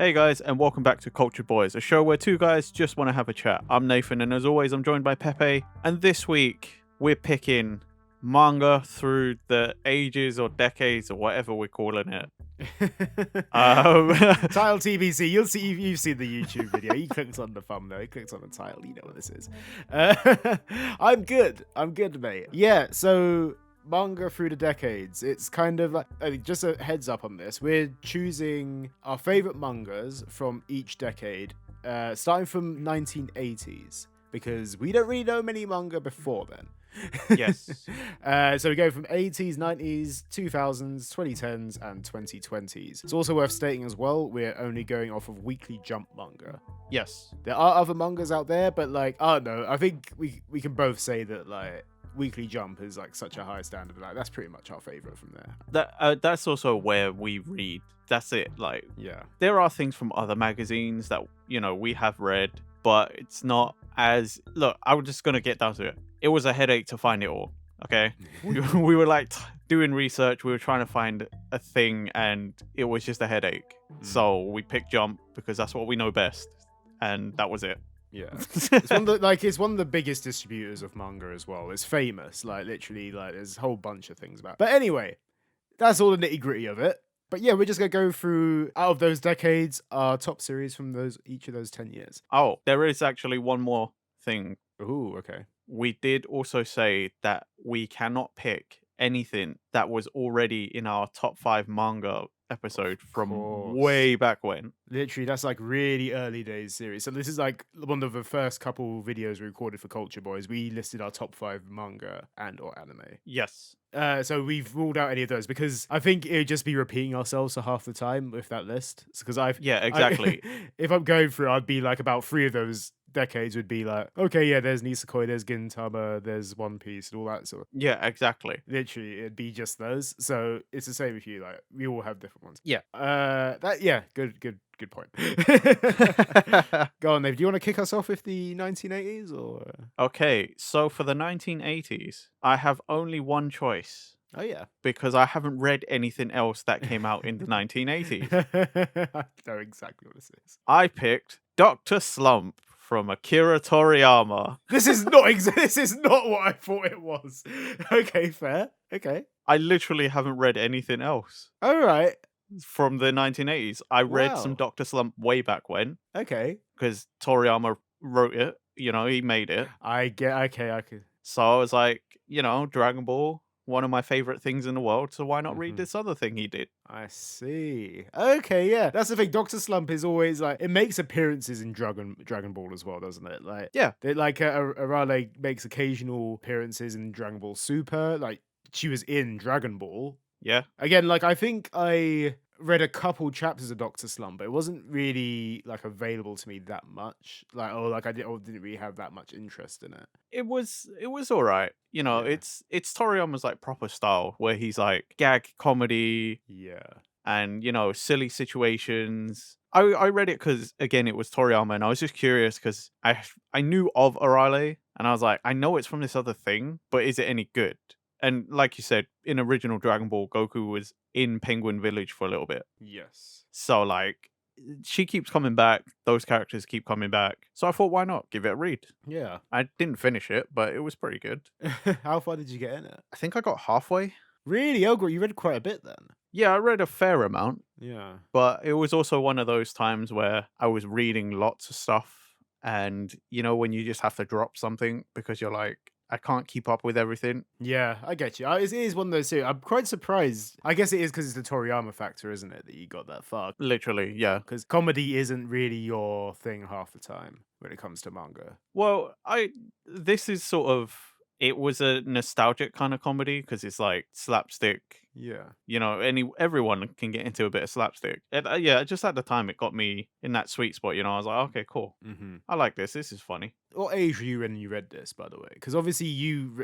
Hey guys, and welcome back to Cultured Boys, a show where two guys just want to have a chat. I'm Nathan, and as always, I'm joined by Pepe. And this week, we're picking manga through the ages or decades or whatever we're calling it. Title TBC. You've seen the YouTube video. You clicked on the thumbnail. You clicked on the title. You know what this is. I'm good, mate. Yeah. So manga through the decades. It's kind of like just a heads up on this. We're choosing our favorite mangas from each decade, starting from 1980s because we don't really know many manga before then. Yes. So we go from 80s, 90s, 2000s, 2010s, and 2020s. It's also worth stating as well, we're only going off of Weekly Jump manga. Yes. There are other mangas out there, but like, I don't know. I think we can both say that like Weekly Jump is like such a high standard. Like that's pretty much our favorite from there. That's also where we read. That's it. Like, Yeah. there are things from other magazines that, we have read, but it's not as... Look, I'm just going to get down to it. It was a headache to find it all, okay? we were like doing research, we were trying to find a thing, and it was just a headache. So we picked Jump because that's what we know best, and that was it. Yeah, it's one of the biggest distributors of manga as well. It's famous, like literally, like there's a whole bunch of things about it. But anyway, that's all the nitty gritty of it. But yeah, we're just gonna go through out of those decades, our top series from each of those 10 years. Oh, there is actually one more thing. Ooh, okay. We did also say that we cannot pick anything that was already in our top 5 manga episode from way back when. Literally, that's like really early days series. So this is like one of the first couple videos we recorded for Culture Boys. We listed our top 5 manga and or anime. Yes. So we've ruled out any of those because I think it'd just be repeating ourselves for half the time with that list. Because Yeah, exactly. If I'm going through, I'd be like about 3 of those decades would be like, okay, yeah, there's Nisekoi, there's Gintama, there's One Piece, and all that sort of. Yeah, exactly. Literally, it'd be just those. So it's the same with you. Like we all have different ones. Yeah. Good point. Go on, Dave. Do you want to kick us off with the 1980s or? Okay, so for the 1980s, I have only one choice. Oh yeah, because I haven't read anything else that came out in the 1980s. I know exactly what this is. I picked Dr. Slump from Akira Toriyama. This is not what I thought it was. Okay, fair. Okay. I literally haven't read anything else. All right. From the 1980s. I read some Dr. Slump way back when. Okay. Because Toriyama wrote it. He made it. Okay. So I was like, Dragon Ball, one of my favorite things in the world, so why not read this other thing he did? I see. Okay, yeah. That's the thing. Dr. Slump is always like, it makes appearances in Dragon Ball as well, doesn't it? Like, yeah. Arale makes occasional appearances in Dragon Ball Super. Like, she was in Dragon Ball. Yeah. Again, like, I think I read a couple chapters of Dr. Slump, but it wasn't really like available to me that much. Like, I didn't really have that much interest in it. It was all right. It's Toriyama's like proper style where he's like gag comedy. Yeah. And, silly situations. I read it because, again, it was Toriyama, and I was just curious because I knew of Arale, and I was like, I know it's from this other thing, but is it any good? And like you said, in original Dragon Ball, Goku was in Penguin Village for a little bit. Yes. So, like, she keeps coming back. Those characters keep coming back. So I thought, why not? Give it a read. Yeah. I didn't finish it, but it was pretty good. How far did you get in it? I think I got halfway. Really? Oh, you read quite a bit then. Yeah, I read a fair amount. Yeah. But it was also one of those times where I was reading lots of stuff. And, when you just have to drop something because you're like, I can't keep up with everything. Yeah, I get you. It is one of those too. I'm quite surprised. I guess it is because it's the Toriyama factor, isn't it, that you got that far? Literally, yeah. Because comedy isn't really your thing half the time when it comes to manga. Well, this is sort of... It was a nostalgic kind of comedy because it's like slapstick. Yeah. Everyone can get into a bit of slapstick. Just at the time it got me in that sweet spot. I was like, okay, cool. Mm-hmm. I like this. This is funny. What age were you when you read this, by the way? Because obviously you've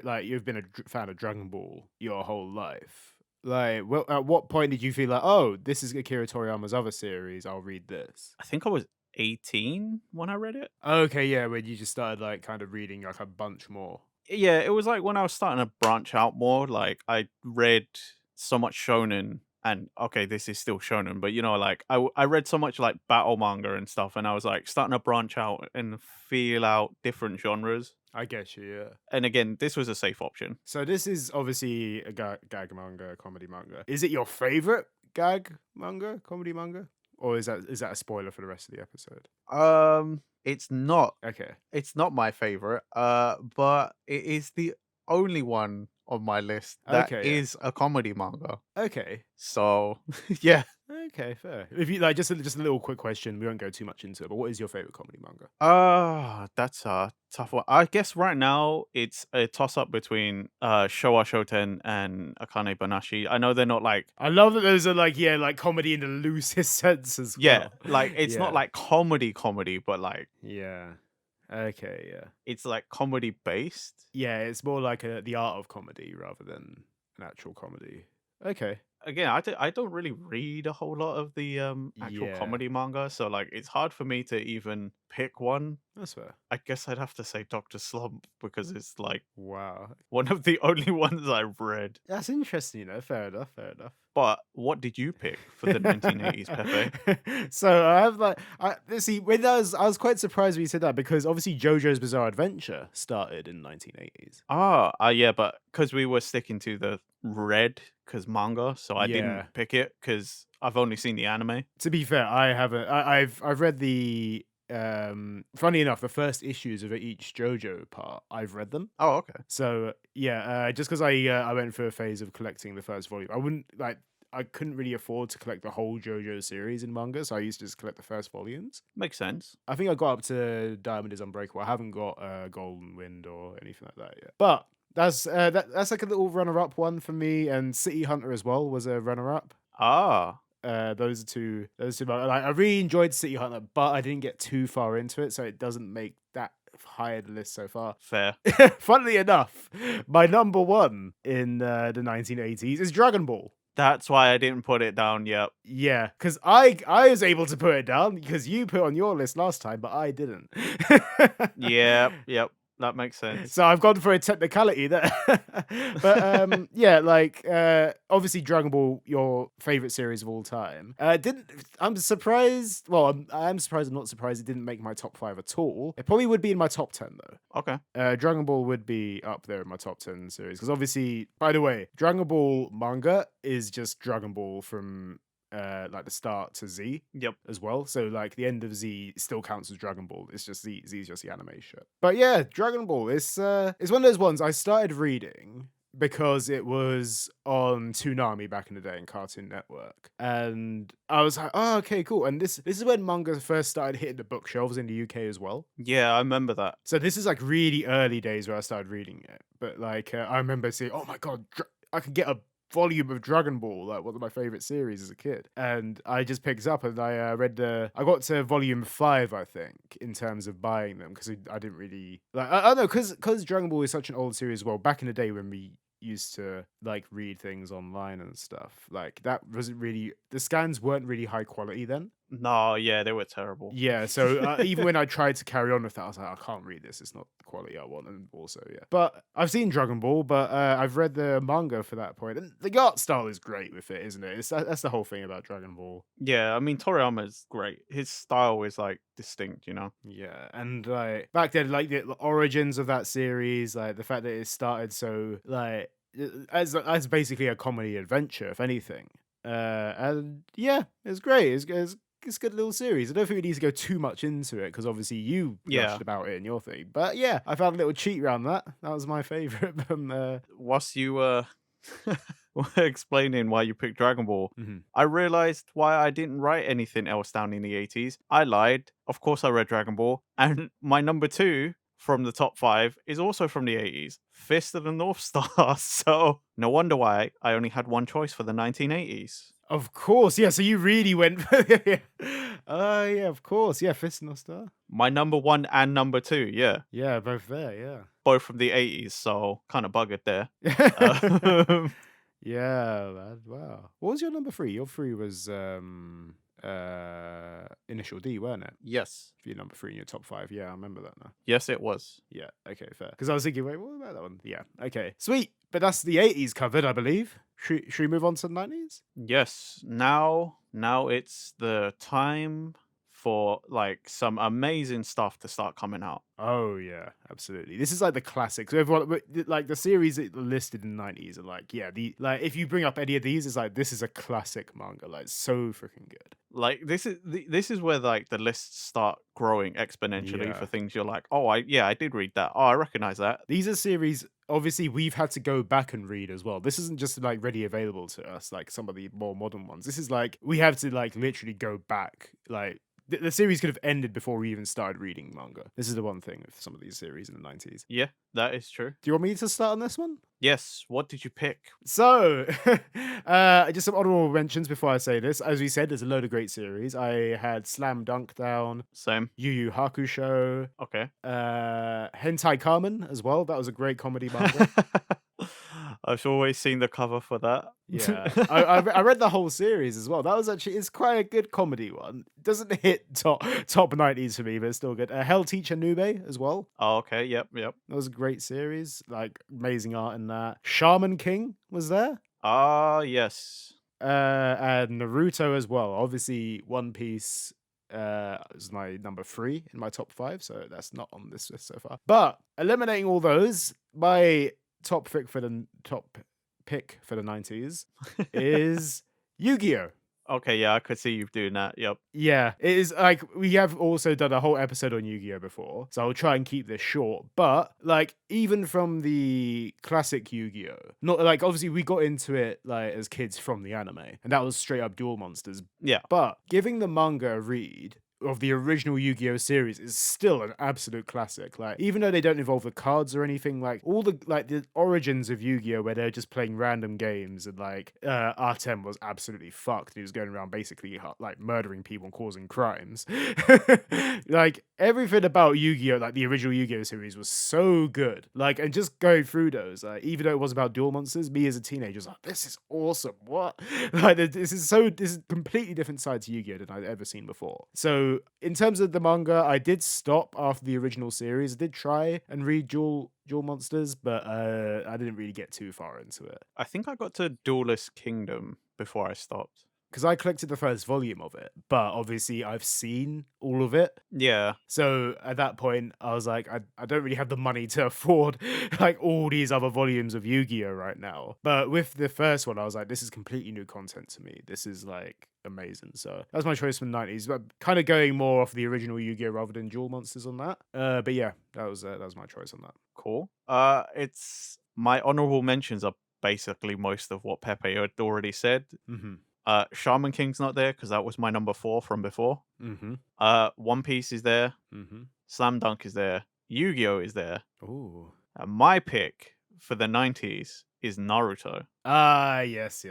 been a fan of Dragon Ball your whole life. Like, at what point did you feel like, oh, this is Akira Toriyama's other series, I'll read this? I think I was 18 when I read it. Okay, yeah, when you just started like kind of reading like a bunch more. Yeah, it was like when I was starting to branch out more. Like, I read so much shonen And okay, this is still shonen, but like I read so much like battle manga and stuff, and I was like starting to branch out and feel out different genres. I get you, yeah. And again, this was a safe option. So this is obviously a gag manga, comedy manga. Is it your favorite gag manga, comedy manga? Or is that a spoiler for the rest of the episode? It's not. Okay. It's not my favorite. But it is the only one on my list that Okay, yeah. is a comedy manga. Okay. So yeah. Okay, fair. If you like, just a little quick question. We won't go too much into it. But what is your favorite comedy manga? That's a tough one. I guess right now it's a toss up between Showa Shoten and Akane Banashi. I know they're not like I love that those are like comedy in the loosest sense as yeah, well. like it's Yeah. not like comedy, but like Yeah. Okay. Yeah. it's like comedy based. Yeah. It's more like the art of comedy rather than an actual comedy. Okay. Again, I don't really read a whole lot of the actual Yeah. comedy manga, so like it's hard for me to even pick one. That's fair. I guess I'd have to say Doctor Slump because it's like Wow. one of the only ones I've read. That's interesting, Fair enough, fair enough. But what did you pick for the 1980s, Pepe? So I have like see when I was quite surprised when you said that because obviously JoJo's Bizarre Adventure started in 1980s. Yeah, but because we were sticking to the red because manga, so I Yeah. didn't pick it because I've only seen the anime. To be fair, I haven't. I've read the funny enough, the first issues of each JoJo part, I've read them. Oh, okay. So yeah, just because I went through a phase of collecting the first volume, I couldn't really afford to collect the whole JoJo series in manga, so I used to just collect the first volumes. Makes sense. I think I got up to Diamond is Unbreakable. I haven't got Golden Wind or anything like that yet. But that's like a little runner-up one for me, and City Hunter as well was a runner-up. Ah, Those two. Like, I really enjoyed City Hunter, but I didn't get too far into it, so it doesn't make that high the list so far. fair. Funnily enough, my number one in the 1980s is Dragon Ball. That's why I didn't put it down yet. Yeah, because I was able to put it down because you put it on your list last time, but I didn't. Yep. That makes sense. So I've gone for a technicality there. But yeah, like obviously Dragon Ball, your favorite series of all time. I'm surprised. Well, I'm surprised. I'm not surprised it didn't make my top 5 at all. It probably would be in my top 10 though. Okay. Dragon Ball would be up there in my top 10 series because obviously, by the way, Dragon Ball manga is just Dragon Ball from like the start to Z. Yep. As well. So like the end of Z still counts as Dragon Ball. It's just Z is just the animation. But yeah, Dragon Ball it's one of those ones I started reading because it was on Toonami back in the day in Cartoon Network. And I was like, oh, okay, cool. And this is when manga first started hitting the bookshelves in the UK as well. Yeah, I remember that. So this is like really early days where I started reading it. But like I remember saying, oh my god, I could get a volume of Dragon Ball, like one of my favorite series as a kid, and I just picked up and I read I got to volume 5, I think, in terms of buying them because I didn't really like. I don't know because Dragon Ball is such an old series. Well, back in the day when we used to like read things online and stuff, like that wasn't really the scans weren't really high quality then. No, yeah, they were terrible. Yeah, so even when I tried to carry on with that, I was like, I can't read this. It's not the quality I want. And also, yeah. But I've seen Dragon Ball, but I've read the manga for that point. And the art style is great with it, isn't it? That's the whole thing about Dragon Ball. Yeah, I mean Toriyama's great. His style is like distinct, you know. Yeah, and like back then, like the origins of that series, like the fact that it started so like as basically a comedy adventure, if anything. And yeah, it's great. It's a good little series. I don't think we need to go too much into it because obviously you gushed about it in your thing. But yeah, I found a little cheat around that. That was my favorite. Whilst you were explaining why you picked Dragon Ball, Mhm. I realized why I didn't write anything else down in the 80s. I lied. Of course I read Dragon Ball. And my number 2 from the top 5 is also from the 80s. Fist of the North Star. So no wonder why I only had one choice for the 1980s. Of course, yeah. So you really went. Yeah, of course, yeah. Fist and Star. My number 1 and number 2, yeah. Yeah, both there, yeah. Both from the 80s, so kind of buggered there. Yeah, man. Wow. What was your number 3? Your 3 was Initial D, weren't it? Yes. For your number 3 in your top 5. Yeah, I remember that now. Yes, it was. Yeah, okay, fair. Because I was thinking, wait, what about that one? Yeah, okay. Sweet. But that's the 80s covered, I believe. Should we move on to the 90s? Yes. Now it's the time for like some amazing stuff to start coming out. Oh yeah, absolutely. This is like the classics. So everyone, like the series that are listed in the 90s are like, yeah, the like if you bring up any of these, it's like this is a classic manga. Like so freaking good. Like this is where like the lists start growing exponentially Yeah. for things you're like, oh, I did read that. Oh, I recognize that. These are series obviously we've had to go back and read as well. This isn't just like ready available to us like some of the more modern ones. This is like we have to like literally go back. Like the series could have ended before we even started reading manga. This is the one thing with some of these series in the 90s. Yeah, that is true. Do you want me to start on this one? Yes. What did you pick? So, just some honorable mentions before I say this. As we said, there's a load of great series. I had Slam Dunk Down, Same. Yu Yu Hakusho, Okay. Hentai Kamen as well. That was a great comedy manga. I've always seen the cover for that. Yeah, I read the whole series as well. That was actually it's quite a good comedy one. Doesn't hit top 90s for me, but it's still good. Hell Teacher Nube as well. Oh, okay. Yep. That was a great series. Like amazing art in that. Shaman King was there. Ah, yes. And Naruto as well. Obviously, One Piece is my number 3 in my top 5, so that's not on this list so far. But eliminating all those, my top pick for the 90s is Yu-Gi-Oh! Okay, yeah, I could see you doing that. Yep. Yeah, it is like we have also done a whole episode on Yu-Gi-Oh before, so I'll try and keep this short. But like even from the classic Yu-Gi-Oh, not like obviously we got into it like as kids from the anime, and that was straight up Duel Monsters. Yeah. But giving the manga a read of the original Yu-Gi-Oh series is still an absolute classic. Like even though they don't involve the cards or anything, like all the like the origins of Yu-Gi-Oh where they're just playing random games and like Artem was absolutely fucked. He was going around basically like murdering people and causing crimes. Like everything about Yu-Gi-Oh, like the original Yu-Gi-Oh series was so good. Like and just going through those, like even though it was about duel monsters, me as a teenager was like, this is awesome. What? Like this is a completely different side to Yu-Gi-Oh than I'd ever seen before. So in terms of the manga, I did stop after the original series. I did try and read Duel Monsters, but I didn't really get too far into it. I think I got to Duelist Kingdom before I stopped. Because I collected the first volume of it, but obviously I've seen all of it. Yeah. So at that point, I was like, I don't really have the money to afford like all these other volumes of Yu-Gi-Oh right now. But with the first one, I was like, this is completely new content to me. This is like amazing. So that was my choice from the 90s, but kind of going more off the original Yu-Gi-Oh rather than Duel Monsters on that. But yeah, that was my choice on that. Cool. It's my honorable mentions are basically most of what Pepe had already said. Mm-hmm. Shaman King's not there because that was my number 4 from before. Mm-hmm. One Piece is there. Mm-hmm. Slam Dunk is there. Yu-Gi-Oh is there. Ooh. And my pick for the 90s is Naruto. Yes,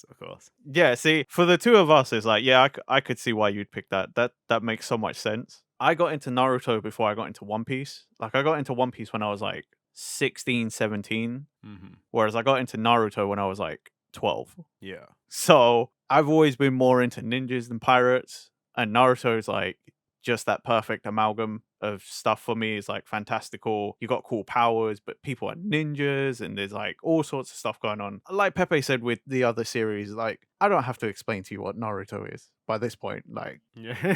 of course. Yeah, see, for the two of us, it's like, yeah, I could see why you'd pick that. That makes so much sense. I got into Naruto before I got into One Piece. Like, I got into One Piece when I was like 16, 17. Mm-hmm. Whereas I got into Naruto when I was like 12. Yeah. So I've always been more into ninjas than pirates. And Naruto is like just that perfect amalgam of stuff for me. Is like fantastical. You got cool powers, but people are ninjas, and there's like all sorts of stuff going on. Like Pepe said with the other series, like I don't have to explain to you what Naruto is by this point. Like, yeah.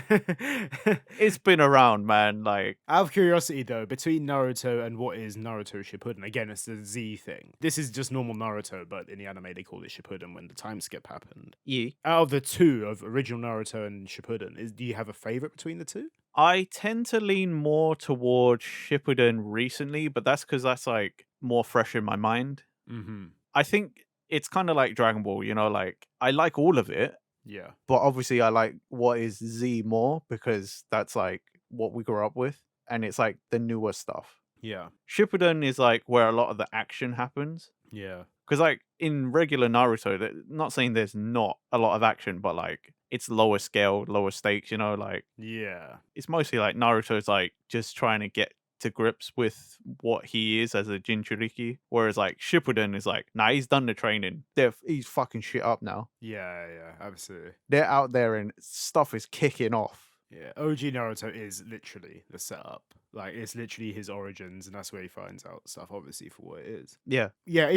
it's been around, man. Like, out of curiosity though, between Naruto and what is Naruto Shippuden, again, it's the Z thing. This is just normal Naruto, but in the anime they call it Shippuden when the time skip happened. yeah. Out of the two of original Naruto and Shippuden, do you have a favorite between the two? I tend to lean more towards Shippuden recently, but that's because that's like more fresh in my mind. Mm-hmm. I think it's kind of like Dragon Ball, you know, like I like all of it, Yeah. but obviously I like what is Z more because that's like what we grew up with, and it's like the newer stuff. Yeah. Shippuden is like where a lot of the action happens. Yeah. Because like in regular Naruto, not saying there's not a lot of action, but like it's lower scale, lower stakes, you know, like Yeah. it's mostly like Naruto's like just trying to get to grips with what he is as a Jinchuriki, whereas like Shippuden is like, nah, he's done the training. He's fucking shit up now. Yeah, absolutely. They're out there and stuff is kicking off. Yeah, OG Naruto is literally the setup. Like, it's literally his origins, and that's where he finds out stuff, obviously, for what it is. Yeah. Yeah,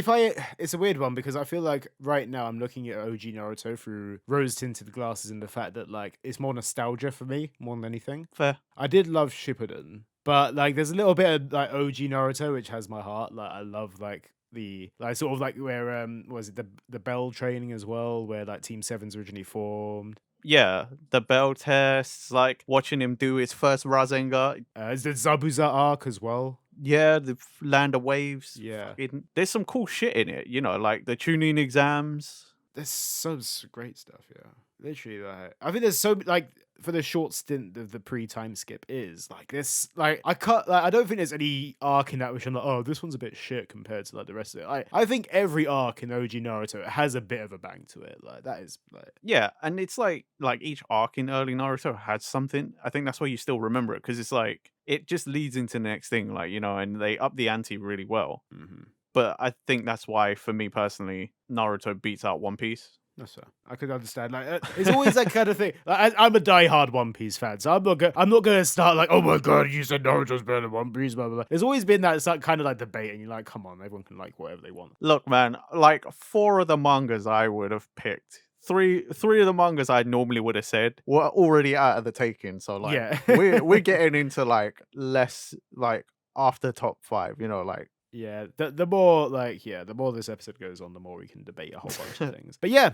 it's a weird one because I feel like right now I'm looking at OG Naruto through rose-tinted glasses and the fact that, like, it's more nostalgia for me more than anything. Fair. I did love Shippuden, but, like, there's a little bit of, like, OG Naruto, which has my heart. Like, I love, like, the like sort of like where was it the Bell training as well, where like Team 7's originally formed. Yeah, the bell tests, like watching him do his first Rasengan. There's the Zabuza arc as well. Yeah, the Land of Waves. Yeah. Fucking, there's some cool shit in it, you know, like the tuning exams. There's some great stuff, yeah. Literally, like, I think there's so like for the short stint of the pre-time skip is like this. Like I don't think there's any arc in that which I'm like, oh, this one's a bit shit compared to like the rest of it. I think every arc in OG Naruto has a bit of a bang to it. Like that is like Yeah, and it's like each arc in early Naruto had something. I think that's why you still remember it because it's like it just leads into the next thing, like, you know, and they up the ante really well. Mm-hmm. But I think that's why, for me personally, Naruto beats out One Piece. That's fair. I could understand. Like, it's always that kind of thing. Like, I'm a diehard One Piece fan, so I'm not gonna start like, oh my god, you said Naruto's better than One Piece, blah blah blah. There's always been that kind of like debate, and you're like, come on, everyone can like whatever they want. Look, man, like 4 of the mangas I would have picked. Three of the mangas I normally would have said were already out of the taking. So like, Yeah. we're getting into like less like after top 5. You know, like. Yeah, the more like the more this episode goes on, the more we can debate a whole bunch of things. But yeah,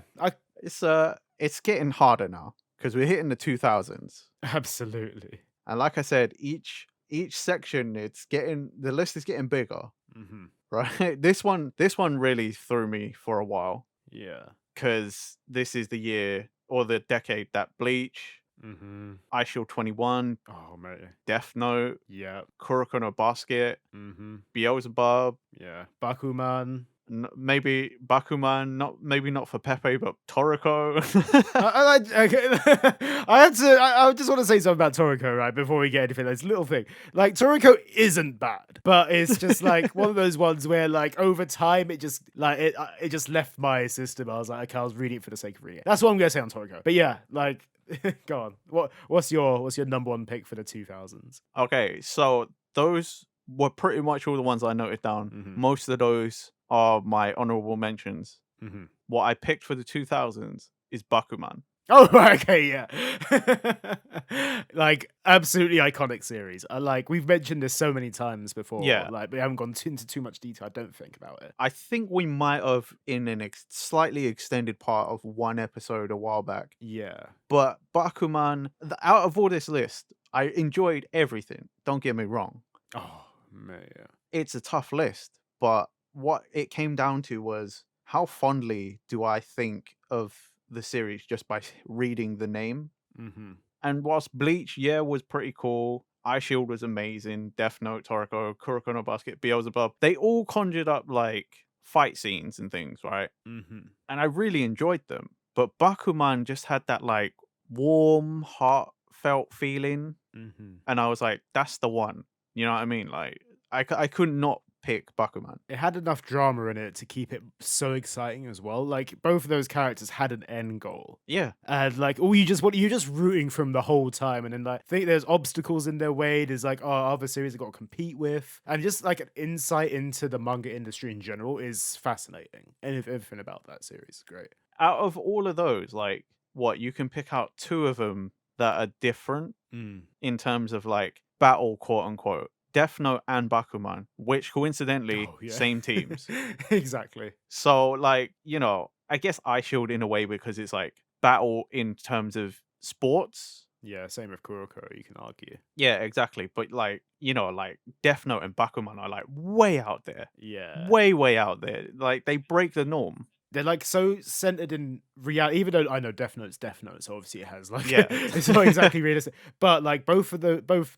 It's getting harder now because we're hitting the 2000s. Absolutely. And like I said, each section, the list is getting bigger. Mm-hmm. Right? This one really threw me for a while Yeah. because this is the year or the decade that Bleach, Mm-hmm. I Shield 21, Oh mate. Death Note, Yeah. Kuroko no Basket, Mm-hmm. Beelzebub, Yeah. Bakuman. maybe Bakuman, maybe not for Pepe, but Toriko. I just want to say something about Toriko, right, before we get anything. This little thing. Like, Toriko isn't bad, but it's just like one of those ones where like over time it just like it just left my system. I was like, okay, I was reading it for the sake of reading it. That's what I'm gonna say on Toriko. But yeah, like go on. What's your number one pick for the 2000s? Okay, so those were pretty much all the ones I noted down. Mm-hmm. Most of those are my honorable mentions. Mm-hmm. What I picked for the 2000s is Bakuman. Oh, okay, yeah. Like, absolutely iconic series. Like, we've mentioned this so many times before. Yeah. Like, we haven't gone into too much detail, I don't think, about it. I think we might have in an slightly extended part of one episode a while back. Yeah. But Bakuman, out of all this list, I enjoyed everything. Don't get me wrong. Oh, man, yeah. It's a tough list, but what it came down to was how fondly do I think of the series just by reading the name. Mm-hmm. And whilst Bleach, was pretty cool. Eye Shield was amazing. Death Note, Toriko, Kuroko no Basket, Beelzebub. They all conjured up like fight scenes and things, right? Mm-hmm. And I really enjoyed them. But Bakuman just had that like warm, heartfelt feeling. Mm-hmm. And I was like, that's the one. You know what I mean? Like, I could not pick Bakuman. It had enough drama in it to keep it so exciting as well. Like, both of those characters had an end goal. Yeah. And like, you're just rooting from the whole time. And then like, I think there's obstacles in their way. There's like, other series they've got to compete with. And just like an insight into the manga industry in general is fascinating. And everything about that series is great. Out of all of those, like, what, you can pick out 2 of them that are different in terms of like battle, quote unquote. Death Note and Bakuman, which coincidentally, same teams. Exactly. So, like, you know, I guess Eye Shield in a way because it's like battle in terms of sports. Yeah, same with Kuroko, you can argue. Yeah, exactly. But like, you know, like Death Note and Bakuman are like way out there. Yeah. Way out there. Like, they break the norm. They're like so centered in reality, even though I know Death Note's Death Note, so obviously it has like it's not exactly realistic. But like both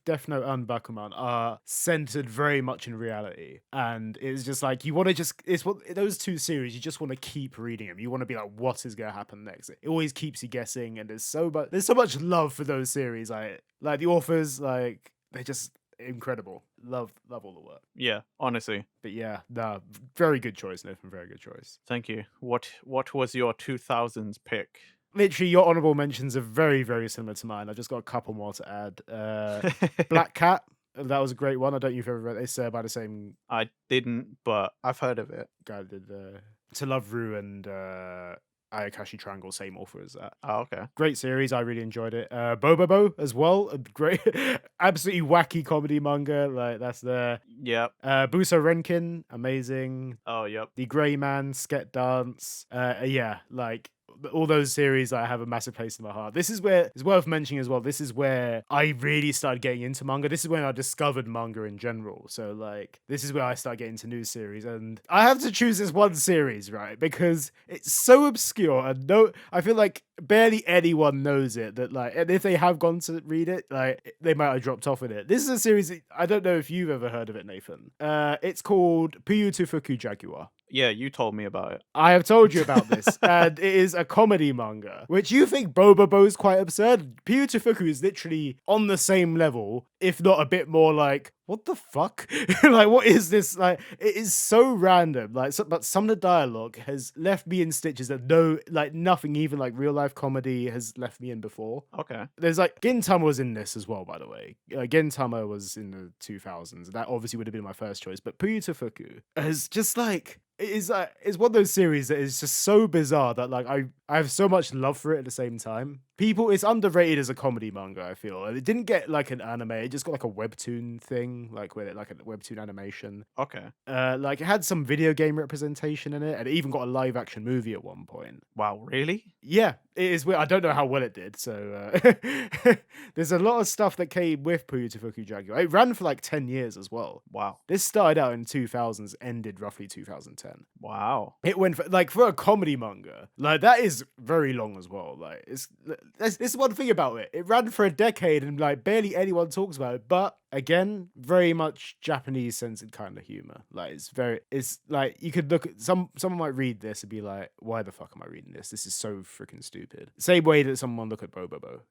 Death Note and Bakuman are centered very much in reality, and it's just like you want to it's what those 2 series you just want to keep reading them. You want to be like, what is going to happen next? It always keeps you guessing, and there's so much love for those series. Like the authors, like they just. incredible. Love all the work. Yeah, honestly. But yeah, nah, very good choice, Nathan. Very good choice. Thank you. What was your 2000s pick? Literally, your honorable mentions are very, very similar to mine. I've just got a couple more to add. Black Cat. That was a great one. I don't know if you've ever read it. It's by the same I didn't, but I've heard of it. guy that did To Love Ru and Ayakashi Triangle, same author as that. Oh, okay. Great series. I really enjoyed it. Bobobo as well. A great, absolutely wacky comedy manga. Like, that's there. Yep. Buso Renkin, amazing. Oh, yep. The Grey Man, Sket Dance. Yeah, like all those series I have a massive place in my heart. This is where it's worth mentioning as well. This is where I really started getting into manga. This is when I discovered manga in general. So like this is where I start getting into new series, and I have to choose this one series, right? Because it's so obscure and I feel like barely anyone knows it. That like, and if they have gone to read it, like they might have dropped off with it. This is a series that, I don't know if you've ever heard of it, Nathan. It's called Puyu to Fuku Jaguar. Yeah, you told me about it. I have told you about this, and it is a comedy manga, which you think Bobobo is quite absurd. Puyu to Fuku is literally on the same level, if not a bit more like, what the fuck? Like, what is this? Like, it is so random. Like, but some of the dialogue has left me in stitches that nothing, even like real life comedy, has left me in before. Okay. There's like Gintama was in this as well, by the way. Gintama was in the 2000s. That obviously would have been my first choice, but Puyu to Fuku is just like. It's one of those series that is just so bizarre that like I have so much love for it at the same time. It's underrated as a comedy manga, I feel. And it didn't get like an anime, it just got like a webtoon thing, like with it, like a webtoon animation. Okay. Like it had some video game representation in it, and it even got a live action movie at one point. Wow, really? Yeah, it is weird. I don't know how well it did. So there's a lot of stuff that came with Puyu to Fuku Jaguar. It ran for like 10 years as well. Wow. This started out in 2000s, ended roughly 2010. Wow. It went for a comedy manga. Like that is very long as well. Like this is one thing about it. It ran for a decade and like barely anyone talks about it. But again, very much Japanese censored kind of humor. Like it's like you could look at someone might read this and be like, why the fuck am I reading this? This is so freaking stupid. Same way that someone look at Bobobo.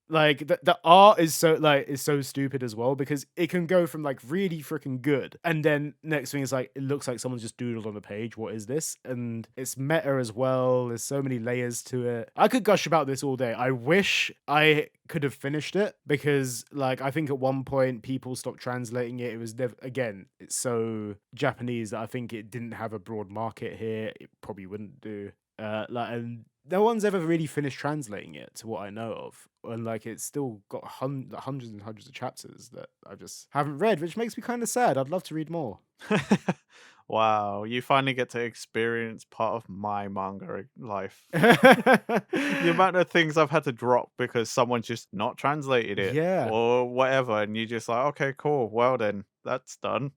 Like the art is so stupid as well, because it can go from like really freaking good, and then next thing is like it looks like someone's just doodled on the page. What is this? And it's meta as well. There's so many layers to it. I could gush about this all day. I wish I could have finished it, because like I think at one point people stopped translating it. It was never, again, it's so Japanese that I think it didn't have a broad market here. It probably wouldn't do. And no one's ever really finished translating it to what I know of, and like it's still got hundreds and hundreds of chapters that I just haven't read, which makes me kind of sad. I'd love to read more. Wow, you finally get to experience part of my manga life. The amount of things I've had to drop because someone's just not translated it, Yeah. or whatever, and you're just like, okay, cool, well then, that's done.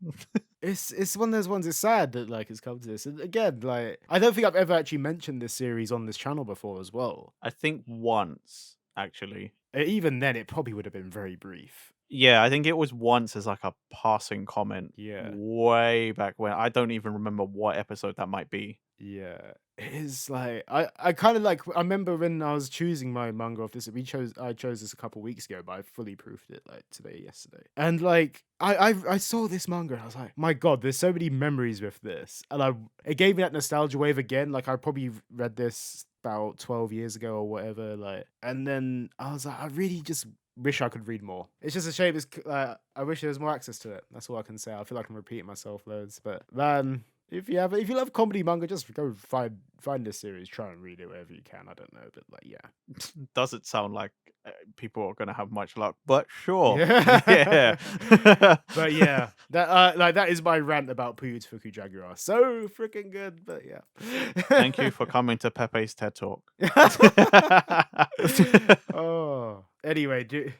It's one of those ones. It's sad that like it's come to this. And again, like I don't think I've ever actually mentioned this series on this channel before as well. I think once, actually. Even then, it probably would have been very brief. Yeah, I think it was once as like a passing comment. Yeah. Way back when. I don't even remember what episode that might be. Yeah, it is like I kind of like. I remember when I was choosing my manga of this. I chose this a couple weeks ago, but I fully proofed it like yesterday. And like I saw this manga and I was like, my god, there's so many memories with this, and it gave me that nostalgia wave again. Like I probably read this about 12 years ago or whatever. Like, and then I was like, I really just wish I could read more. It's just a shame. I wish there was more access to it. That's all I can say. I feel like I'm repeating myself loads, but man. If you love comedy manga, just go find this series, try and read it wherever you can. I don't know, but like, yeah, doesn't sound like people are gonna have much luck, but sure, yeah. Yeah. But yeah, that is my rant about Puyu to Fuku Jaguar. So freaking good, but yeah. Thank you for coming to Pepe's TED Talk. Oh, anyway, do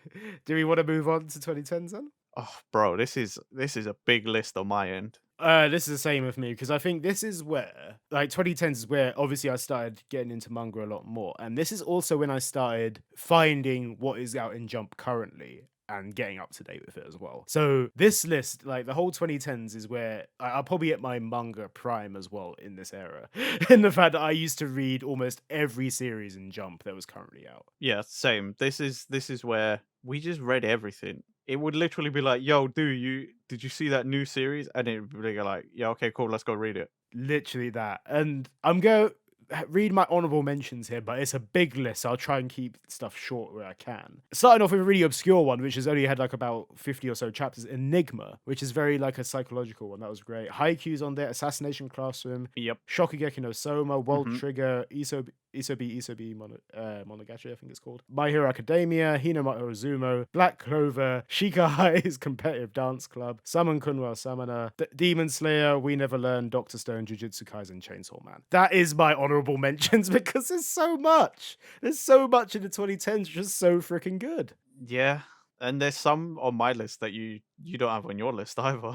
we want to move on to 2010s then? Oh, bro, this is a big list on my end. This is the same with me, because I think this is where, like, 2010s is where obviously I started getting into manga a lot more, and this is also when I started finding what is out in Jump currently and getting up to date with it as well. So this list, like the whole 2010s, is where I'll probably hit my manga prime as well in this era, in the fact that I used to read almost every series in Jump that was currently out. Yeah, same. This is where we just read everything. it would literally be like, "Yo, dude, did you see that new series?" And it would be like, "Yeah, okay, cool, let's go read it." Literally that. And I'm going to read my honorable mentions here, but it's a big list. So I'll try and keep stuff short where I can. Starting off with a really obscure one, which has only had like about 50 or so chapters. Enigma, which is very like a psychological one. That was great. Haikyuu's on there. Assassination Classroom. Yep. Shokugeki no Soma. World Mhm. Trigger. Isobi Monogatari, I think it's called. My Hero Academia, Hinoma Ozumo, Black Clover, Shika High's Competitive Dance Club, Summon Kunwa Samana, Demon Slayer, We Never Learn, Doctor Stone, Jujutsu Kaisen, Chainsaw Man. That is my honorable mentions because there's so much. There's so much in the 2010s, just so freaking good. Yeah. And there's some on my list that you don't have on your list either.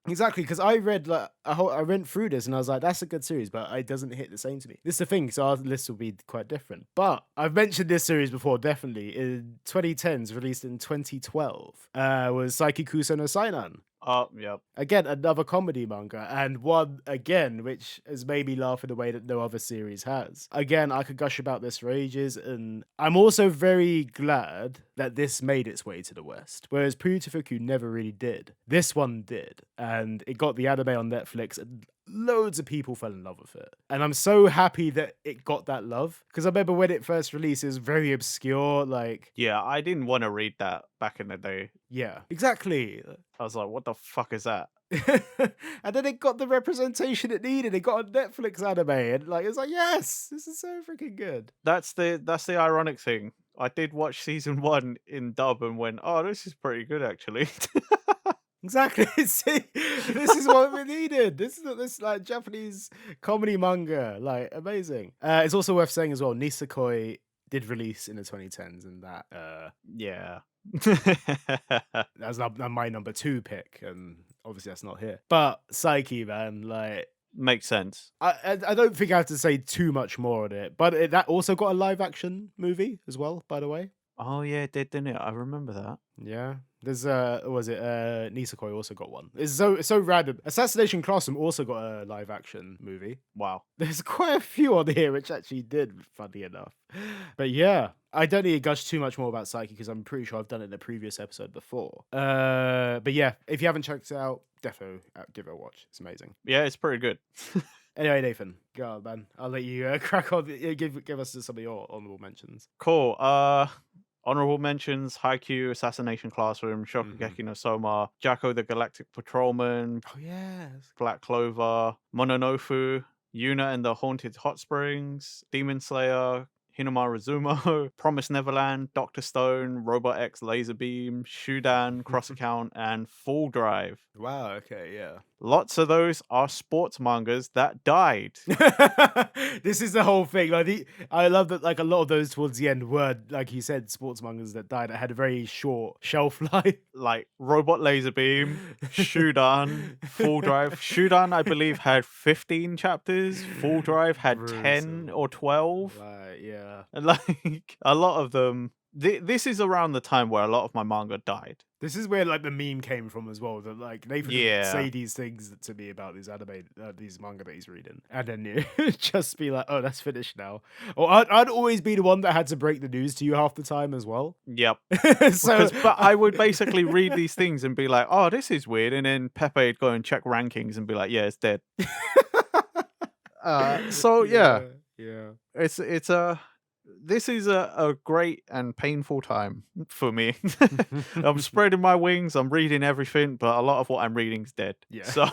Exactly, because I read like I went through this and I was like, that's a good series, but it doesn't hit the same to me. This is the thing, so our list will be quite different. But I've mentioned this series before, definitely. In 2010s, released in 2012, was Saiki Kuso no Sainan. Oh, yep. Again, another comedy manga, and one again which has made me laugh in a way that no other series has. Again, I could gush about this for ages, and I'm also very glad that this made its way to the West, whereas Putafuku never really did. This one did, and it got the anime on Netflix, and loads of people fell in love with it. And I'm so happy that it got that love, because I remember when it first released, it was very obscure, like... Yeah, I didn't want to read that back in the day. Yeah, exactly. I was like, what the fuck is that? And then it got the representation it needed. It got a Netflix anime, and like it's like, yes, this is so freaking good. That's the ironic thing. I did watch season 1 in dub and went, "Oh, this is pretty good actually." Exactly. See, this is what we needed. This like Japanese comedy manga, like amazing. It's also worth saying as well, Nisekoi did release in the 2010s, and that Yeah. that's my number 2 pick, and obviously that's not here. But Psyche, man, like Makes sense. I don't think I have to say too much more on it, but that also got a live action movie as well, by the way. Oh yeah, it did, didn't it? I remember that. Yeah. There's Nisekoi also got one. It's so random. Assassination Classroom also got a live action movie. Wow. There's quite a few on here which actually did, funny enough. But yeah, I don't need to gush too much more about Psyche because I'm pretty sure I've done it in a previous episode before. But yeah, if you haven't checked it out, definitely give it a watch. It's amazing. Yeah, it's pretty good. Anyway, Nathan, go on, man. I'll let you crack on. Give us some of your honorable mentions. Cool. Honorable mentions: Haikyuu, Assassination Classroom, Shokugeki no Soma, Jacko the Galactic Patrolman, Oh yes. Black Clover, Mononofu, Yuna and the Haunted Hot Springs, Demon Slayer, Hinamaru Zumo, Promised Neverland, Doctor Stone, Robot X Laser Beam, Shudan, Cross Account, and Full Drive. Wow. Okay. Yeah. Lots of those are sports mangas that died. This is the whole thing. Like I love that. Like a lot of those towards the end were, like you said, sports mangas that died. That had a very short shelf life. Like Robot Laser Beam, Shudan, Full Drive. Shudan, I believe, had 15 chapters. Full Drive had 10 Brutal. or 12. Right. Yeah. And like a lot of them. This is around the time where a lot of my manga died. This is where like the meme came from as well. That like Nathan would Yeah. say these things to me about these anime, these manga that he's reading, and then you just be like, "Oh, that's finished now." Or I'd always be the one that had to break the news to you half the time as well. Yep. So, But I would basically read these things and be like, "Oh, this is weird," and then Pepe would go and check rankings and be like, "Yeah, it's dead." So yeah, yeah. it's a. This is a great and painful time for me. I'm spreading my wings. I'm reading everything, but a lot of what I'm reading is dead. Yeah. So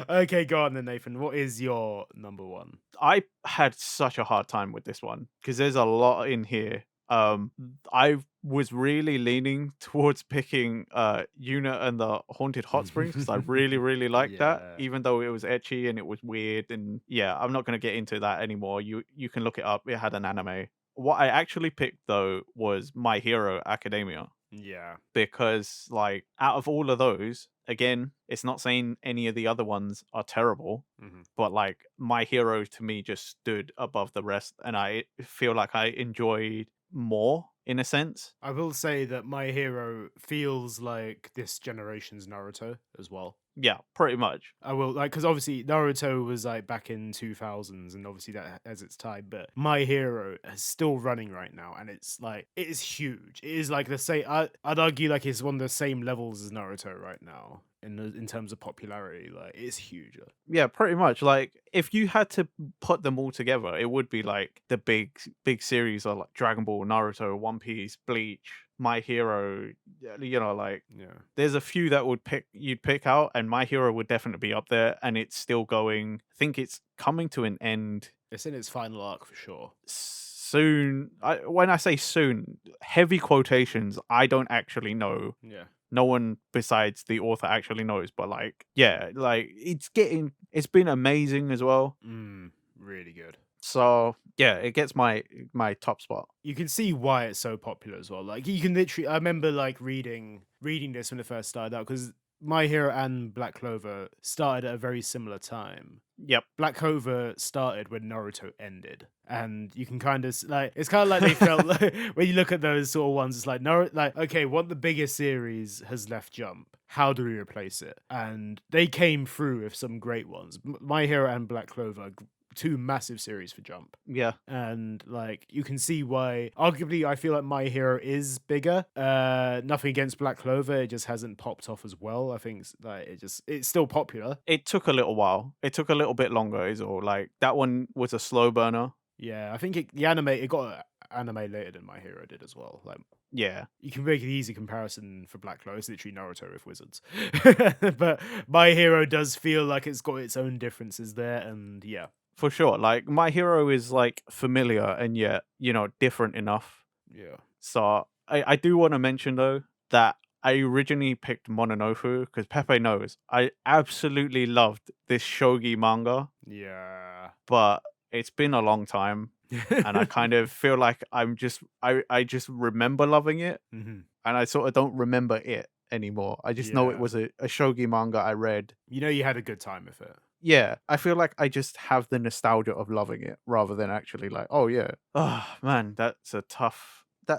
Okay, go on then, Nathan. What is your number 1? I had such a hard time with this one because there's a lot in here. I was really leaning towards picking Yuna and the Haunted Hot Springs because I really liked that, Yeah. even though it was ecchi and it was weird. And yeah, I'm not going to get into that anymore. You can look it up. It had an anime. What I actually picked though was My Hero Academia Yeah. because like out of all of those, again, it's not saying any of the other ones are terrible, Mhm. but like My Hero to me just stood above the rest, and I feel like I enjoyed more in a sense. I will say that My Hero feels like this generation's Naruto as well. Yeah, pretty much. I will like because obviously Naruto was like back in 2000s, and obviously that has its time. But My Hero is still running right now, and it's like it is huge. It is like the same. I'd argue like it's one of the same levels as Naruto right now in terms of popularity. Like it's huge. Yeah, pretty much. Like if you had to put them all together, it would be like the big series of like Dragon Ball, Naruto, One Piece, Bleach, My Hero. You know, like Yeah. there's a few that you'd pick out, and My Hero would definitely be up there, and it's still going. I think it's coming to an end It's in its final arc for sure. soon. When I say soon, heavy quotations. I don't actually know. Yeah. No one besides the author actually knows, but like, yeah, like it's been amazing as well. Really good. So yeah, it gets my top spot. You can see why it's so popular as well. Like you can literally, I remember like reading this when it first started out because My Hero and Black Clover started at a very similar time. Yep. Black Clover started when Naruto ended, and you can kind of like it's kind of like they felt like when you look at those sort of ones, it's like Naruto, like okay, one of the biggest series has left Jump. How do we replace it? And they came through with some great ones. My Hero and Black Clover. Two massive series for Jump. Yeah. And like you can see why arguably I feel like My Hero is bigger. Nothing against Black Clover, it just hasn't popped off as well. I think it's still popular. It took a little while. It took a little bit longer, is all. Like that one was a slow burner. Yeah, I think it got animated than My Hero did as well. Like Yeah. you can make an easy comparison for Black Clover. It's literally Naruto with wizards. But My Hero does feel like it's got its own differences there, and yeah. For sure. Like My Hero is like familiar and yet, different enough. Yeah. So I do want to mention though that I originally picked Mononoke because Pepe knows I absolutely loved this shogi manga, Yeah. but it's been a long time and I kind of feel like I just remember loving it Mm-hmm. and I sort of don't remember it anymore. I just know it Yeah. was a shogi manga I read. You know you had a good time with it. Yeah, I feel like I just have the nostalgia of loving it rather than actually like, oh yeah. Oh man, that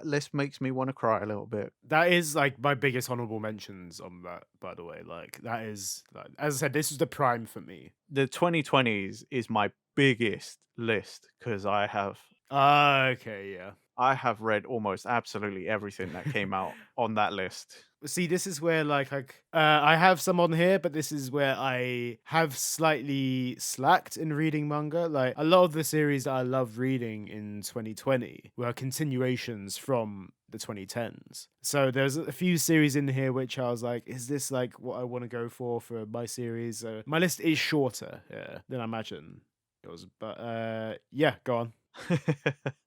list makes me want to cry a little bit. That is like my biggest honorable mentions on that, by the way. Like that is like, as I said, this was the prime for me. The 2020s is my biggest list because I have Okay, yeah. I have read almost absolutely everything that came out on that list. See, this is where like I have some on here, but this is where I have slightly slacked in reading manga. Like a lot of the series that I loved reading in 2020 were continuations from the 2010s. So there's a few series in here which I was like, is this like what I want to go for my series? My list is shorter, than I imagine it was, but yeah, go on.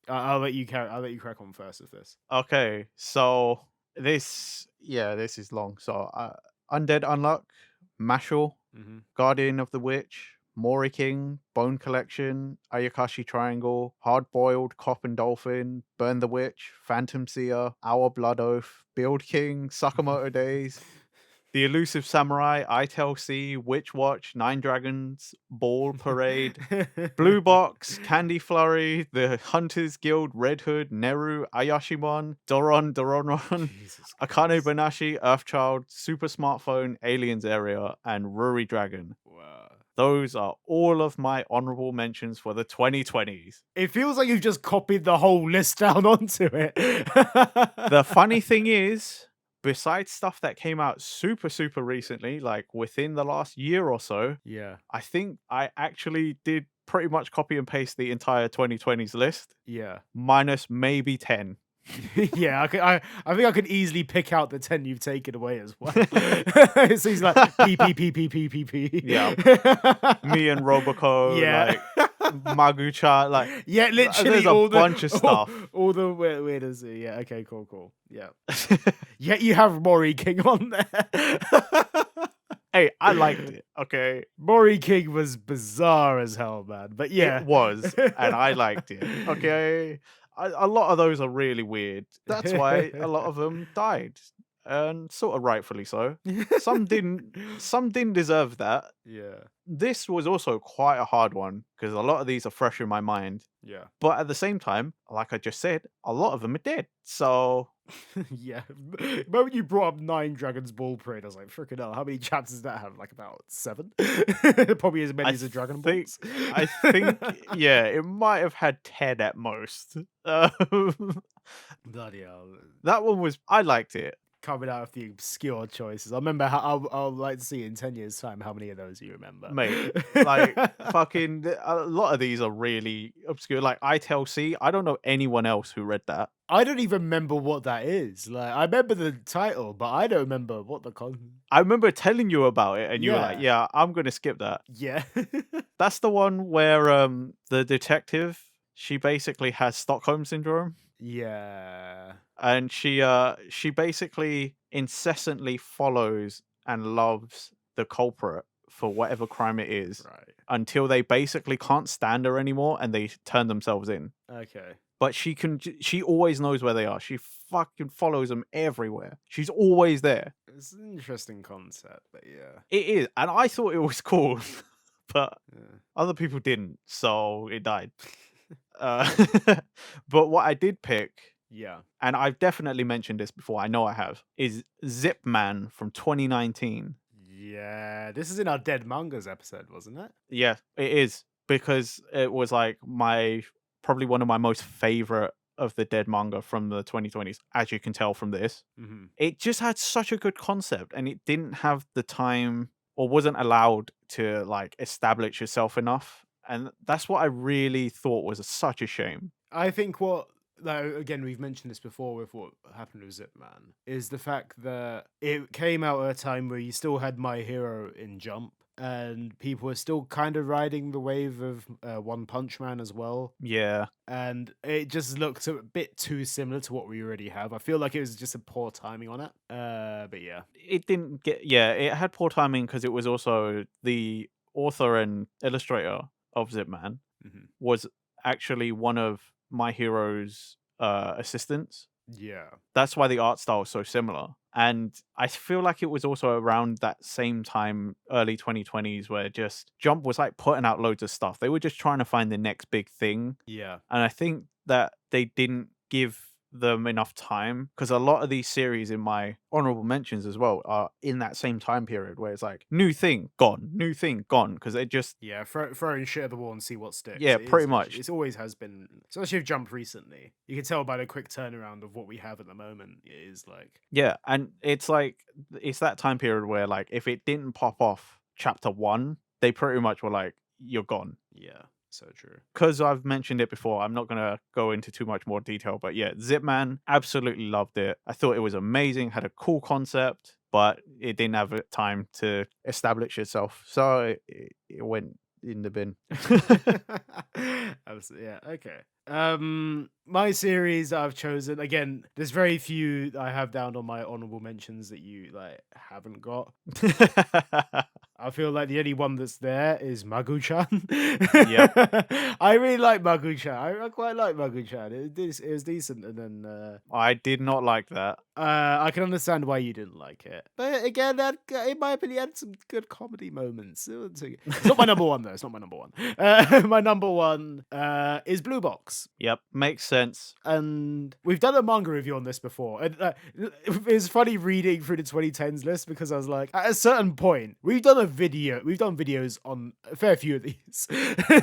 I'll let you crack on first with this. Okay, so this is long. So Undead Unluck, Mashal, Mm-hmm. Guardian of the Witch, Mori King, Bone Collection, Ayakashi Triangle, Hard Boiled, Cop and Dolphin, Burn the Witch, Phantom Seer, Our Blood Oath, Build King, Sakamoto Days, The Elusive Samurai, I Tell C, Witch Watch, Nine Dragons, Ball Parade, Blue Box, Candy Flurry, The Hunters Guild, Red Hood, Neru, Ayashimon, Dororon, Jesus Akane Christ. Banashi, Earthchild, Super Smartphone, Aliens Area, and Ruri Dragon. Wow. Those are all of my honorable mentions for the 2020s. It feels like you've just copied the whole list down onto it. The funny thing is, besides stuff that came out super, super recently, like within the last year or so, yeah, I think I actually did pretty much copy and paste the entire 2020s list, yeah, minus maybe 10. yeah. I think I could easily pick out the 10 you've taken away as well. So he's like P. Yeah. Me and Roboco, Yeah. like Magucha, like Yeah, literally there's a all bunch of stuff. All the weirders. Yeah, okay, cool. Yeah. Yeah, you have Mori King on there. Hey, I liked it, okay? Mori King was bizarre as hell, man. But yeah. It was, and I liked it, okay? A lot of those are really weird. That's why a lot of them died, and sort of rightfully so. Some didn't deserve that. Yeah. this was also quite a hard one because a lot of these are fresh in my mind. Yeah. But at the same time, like I just said, a lot of them are dead. So Yeah. The moment you brought up 9 Dragons Ball Parade, I was like, freaking hell, how many chapters does that have? Like about 7? Probably as many I as the Dragon think Balls. I think yeah, it might have had 10 at most. Bloody hell. That one was I liked it. Coming out of the obscure choices. I remember how I'll like to see in 10 years' time how many of those you remember. Mate, like fucking a lot of these are really obscure. Like I Tell C, I don't know anyone else who read that. I don't even remember what that is. Like, I remember the title, but I don't remember what the I remember telling you about it and you were like, Yeah. "Yeah, I'm going to skip that." Yeah. That's the one where the detective, she basically has Stockholm syndrome Yeah. and she basically incessantly follows and loves the culprit for whatever crime it is Right. until they basically can't stand her anymore and they turn themselves in. Okay. But she always knows where they are. She fucking follows them everywhere. She's always there. It's an interesting concept, but yeah. It is, and I thought it was cool, but Yeah. other people didn't, so it died. Uh, but what I did pick, Yeah. and I've definitely mentioned this before, I know I have, is Zip Man from 2019. Yeah. This is in our Dead Mangas episode, wasn't it? Yeah, it is because it was like probably one of my most favorite of the dead manga from the 2020s, as you can tell from this. Mm-hmm. It just had such a good concept and it didn't have the time or wasn't allowed to like establish itself enough. And that's what I really thought was such a shame. I think what, like, again, we've mentioned this before with what happened with Zip Man, is the fact that it came out at a time where you still had My Hero in Jump, and people were still kind of riding the wave of One Punch Man as well. Yeah. And it just looked a bit too similar to what we already have. I feel like it was just a poor timing on it. But yeah. It didn't get, yeah, it had poor timing because it was also the author and illustrator of Zip Man Mhm. was actually one of My Hero's assistants. Yeah. That's why the art style is so similar. And I feel like it was also around that same time, early 2020s, where just Jump was like putting out loads of stuff. They were just trying to find the next big thing. Yeah. And I think that they didn't give them enough time because a lot of these series in my honorable mentions as well are in that same time period where it's like new thing gone because it just Yeah, throwing shit at the wall and see what sticks. yeah It pretty is much It always has been, especially with Jump recently. You can tell by the quick turnaround of what we have at the moment. It is like, yeah, and it's like it's that time period where like if it didn't pop off chapter 1 they pretty much were like you're gone. yeah, so true. Because I've mentioned it before, I'm not going to go into too much more detail, but yeah, Zip Man, absolutely loved it. I thought it was amazing, had a cool concept, but it didn't have time to establish itself. So it went in the bin. Absolutely, yeah, okay. My series I've chosen, again, there's very few that I have down on my honorable mentions that you like haven't got. I feel like the only one that's there is Magu-chan. Yep. I really like Magu-chan. I quite like Magu-chan. It was decent, and then I did not like that. I can understand why you didn't like it, but again, that in my opinion, had some good comedy moments. It's not my number one though. It's not my number one. My number one is Blue Box. Yep, makes sense. And we've done a manga review on this before. And it's funny reading through the 2010s list because I was like, at a certain point, we've done videos on a fair few of these.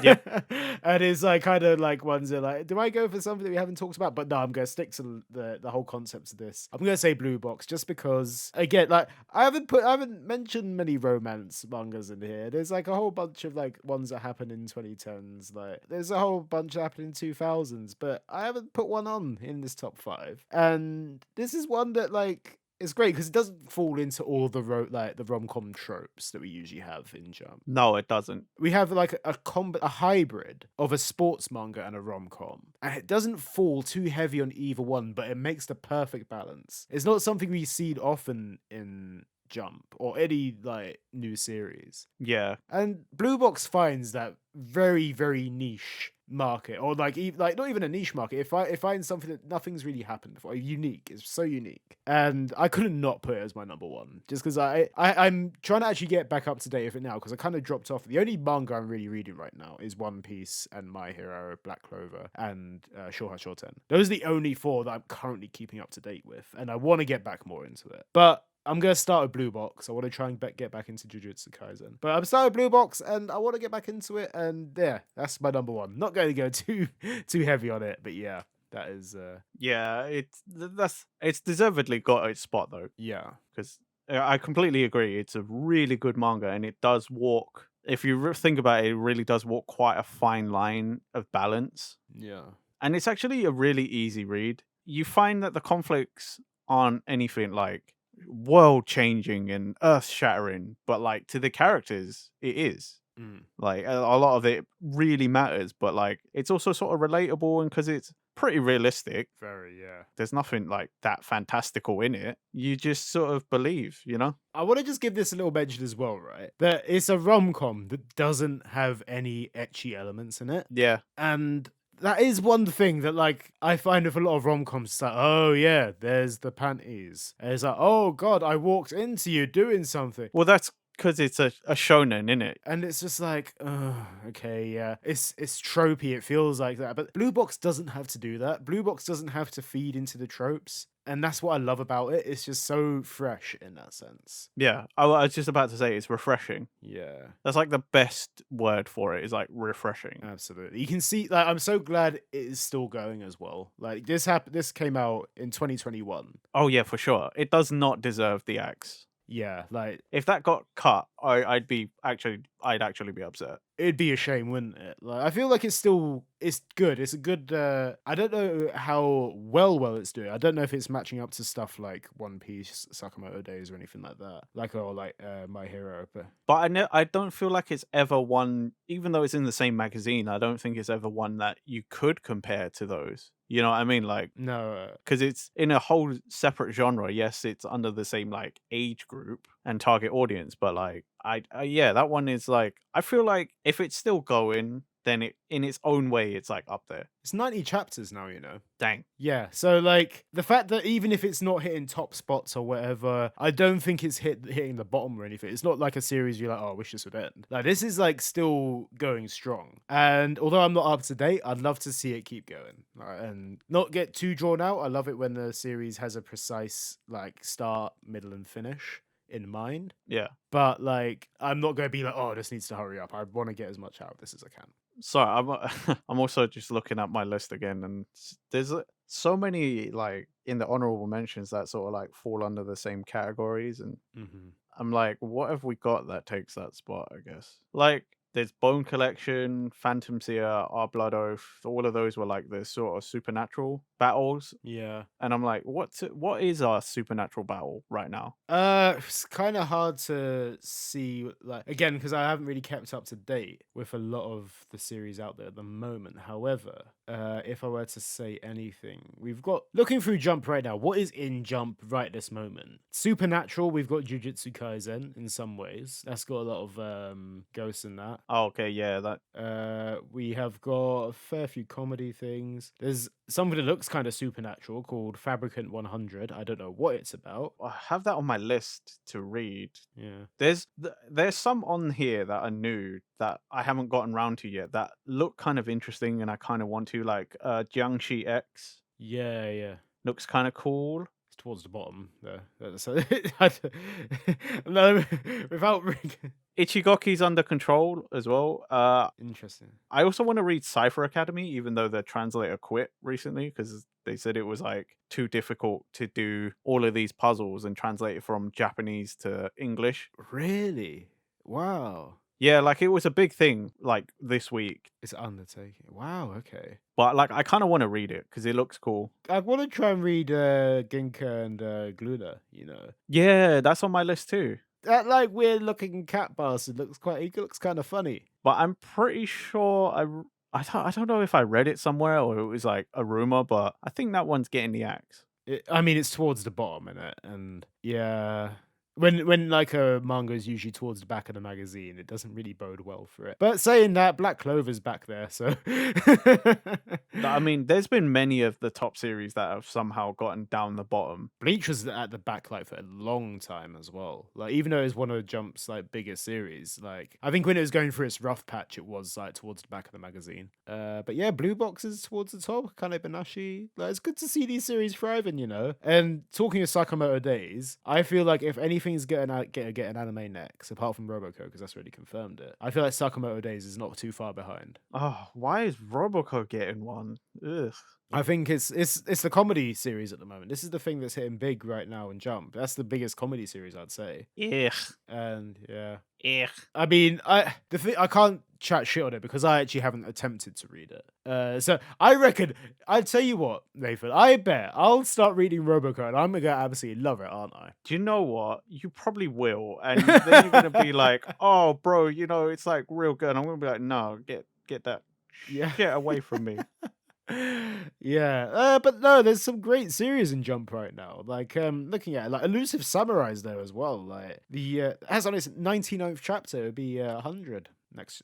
Yep. And it's like kind of like ones that like, do I go for something that we haven't talked about? But no, I'm gonna stick to the whole concept of this. I'm gonna say Blue Box just because again, like I haven't mentioned many romance mangas in here. There's like a whole bunch of like ones that happen in 2010s. Like there's a whole bunch that happen in 2000s, but I haven't put one on in this top 5. And this is one that like it's great because it doesn't fall into all the rom-com tropes that we usually have in Jump. No, it doesn't. We have like a hybrid of a sports manga and a rom-com, and it doesn't fall too heavy on either one, but it makes the perfect balance. It's not something we see often in Jump or any like new series. Yeah. And Blue Box finds that very, very niche market, or like like not even a niche market. If I find something that nothing's really happened before, unique, it's so unique, and I couldn't not put it as my number one, just because I'm trying to actually get back up to date with it now, because I kind of dropped off. The only manga I'm really reading right now is One Piece and My Hero, Black Clover, and Shouha Shoten. Those are the only four that I'm currently keeping up to date with, and I want to get back more into it. But I'm gonna start with Blue Box. I want to try and get back into Jujutsu Kaisen, but I'm starting with Blue Box, and I want to get back into it. And yeah, that's my number one. Not going to go too heavy on it, but yeah, that is Yeah, it's deservedly got its spot though, yeah, because I completely agree. It's a really good manga, and it does walk. If you think about it, it really does walk quite a fine line of balance, yeah, and it's actually a really easy read. You find that the conflicts aren't anything like world changing and earth shattering, but like to the characters, it is. mm, Like a lot of it really matters, but like it's also sort of relatable, and because it's pretty realistic, very yeah. there's nothing like that fantastical in it. You just sort of believe, you know? I want to just give this a little mention as well, right? That it's a rom com that doesn't have any etchy elements in it. Yeah. And that is one thing that, like, I find with a lot of rom coms. It's like, oh yeah, there's the panties. And it's like, oh god, I walked into you doing something. Well, that's because it's a shonen, isn't it? And it's just like, okay, yeah, it's tropey. It feels like that, but Blue Box doesn't have to do that. Blue Box doesn't have to feed into the tropes, and that's what I love about it. It's just so fresh in that sense. Yeah. I was just about to say it's refreshing. Yeah, That's like the best word for it, is like refreshing. absolutely. You can see, like, I'm so glad it is still going as well. Like this happened. This came out in 2021. Oh yeah, for sure. It does not deserve the axe. Yeah, like If that got cut, I'd actually be upset. it'd be a shame, wouldn't it? Like, I feel like it's good. It's a good. I don't know how well it's doing. I don't know if it's matching up to stuff like One Piece, Sakamoto Days, or anything like that. Like My Hero. But I don't feel like it's ever one, even though it's in the same magazine, I don't think it's ever one that you could compare to those. You know what I mean? Like, No, because it's in a whole separate genre. Yes, it's under the same like age group and target audience, but like yeah, that one is like, I feel like if it's still going, then it in its own way it's like up there. it's 90 chapters now. You know. Dang. Yeah, so like the fact that even if it's not hitting top spots or whatever, I don't think it's hitting the bottom or anything. It's not like a series you're like, oh, I wish this would end. Like this is like still going strong. And although I'm not up to date, I'd love to see it keep going and not get too drawn out. I love it when the series has a precise like start, middle, and finish in mind. Yeah. But like, I'm not going to be like, oh, this needs to hurry up. I want to get as much out of this as I can. Sorry, I'm also just looking at my list again, and there's so many like in the honorable mentions that sort of like fall under the same categories, and Mm-hmm. I'm like, what have we got that takes that spot? I guess like there's Bone Collection, Phantom Seer, Our Blood Oath. All of those were like the sort of supernatural battles, Yeah. and I'm like, what is our supernatural battle right now? It's kind of hard to see, like, again, because I haven't really kept up to date with a lot of the series out there at the moment. However, if I were to say anything, we've got, looking through Jump right now, what is in Jump right this moment? Supernatural, we've got Jujutsu Kaisen in some ways. That's got a lot of ghosts in that. Oh, okay, yeah, that We have got a fair few comedy things. There's something that looks kind of supernatural called Fabricant 100. I don't know what it's about. I have that on my list to read. Yeah. There's some on here that are new that I haven't gotten round to yet that look kind of interesting, and I kind of want to, like Jiangxi X Yeah. looks kind of cool. It's towards the bottom there. So, no, without Ichigoki's under control as well. interesting. I also want to read Cypher Academy, even though the translator quit recently because they said it was like too difficult to do all of these puzzles and translate it from Japanese to English. Really? Wow. Yeah, like it was a big thing like this week. It's undertaking. Wow. Okay. But like I kind of want to read it because it looks cool. I want to try and read Ginka and Gluna. You know, Yeah, that's on my list too. that like weird looking cat bastard he looks kind of funny. But I'm pretty sure I don't know if I read it somewhere or it was like a rumor, but I think that one's getting the axe. I mean, it's towards the bottom in it, and yeah. When like a manga is usually towards the back of the magazine, it doesn't really bode well for it. But saying that, Black Clover's back there, so I mean, there's been many of the top series that have somehow gotten down the bottom. Bleach was at the back like for a long time as well. Like even though it was one of Jump's like biggest series, like I think when it was going through its rough patch, it was like towards the back of the magazine. But yeah, Blue Box is towards the top. Kind of Banashi. Like it's good to see these series thriving, you know. And talking of Sakamoto Days, I feel like if anything's getting get an anime next, apart from Roboco, because that's already confirmed it, I feel like Sakamoto Days is not too far behind. Oh, why is Roboco getting one? Ugh. I think it's the comedy series at the moment. This is the thing that's hitting big right now in Jump. That's the biggest comedy series, I'd say. Ugh. And yeah, Ugh. I mean, I can't chat shit on it because I actually haven't attempted to read it. So I reckon I'd tell you what, Nathan. I bet I'll start reading Roboco and I'm gonna absolutely love it, aren't I? Do you know what? You probably will, and then you're gonna be like, "Oh, bro, you know it's like real good." And I'm gonna be like, "No, get that Yeah. shit away from me." Yeah, but no, there's some great series in Jump right now. Like, looking at it, like Elusive Samurai's there as well. Like the as on its 99th chapter, it'd be 100 next